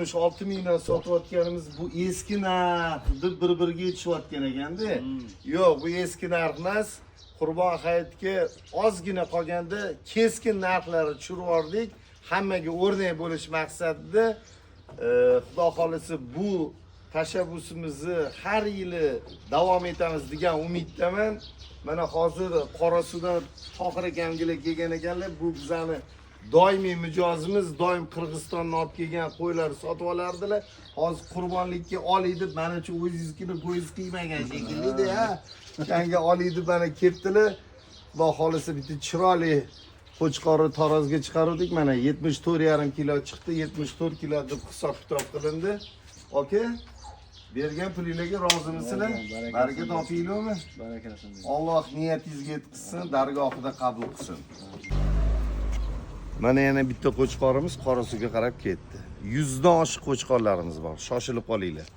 66 mingdan sotayotganimiz bu eski narx deb bir-biriga yetishayotgan ekanda. Yo'q, bu eski narx emas. Qurbon hayitga ozgina qolganda keskin narxlarni tushirib yubordik. Hammaga o'rnak bo'lish maqsadida Xudo xolisa bu tashabbusimizni har yili davom etamiz degan umiddaman. Mana hozir Qorasuvdan Tohir akamga kelgan ekanlar. Bu bizani doimiy mijozimiz, doim Qirg'izistondan olib kelgan qo'ylar sotib olardilar. Hozir qurbonlikka oliydi, menimcha o'zingiznikini poyez qiymagan shekilli ha. Kanga oliydi, mana ketdilar. Xudo xolisa bitta chiroyli qo'chqorni tarozga chiqardik. Mana 74,5 kilo chiqdi, 74 kilo deb hisob-kitob qilindi. Oka, bergan pulingizga rozimisizlar? Baraka topinglarmi? Barakalasin. Alloh niyatingizga yetkazsin, dargohida qabul qilsin. Mana yana bitta qo'chqorimiz Qorasuvga qarab ketdi. 100 dan oshiq qo'chqorlarimiz bor. Shoshilib qolinglar.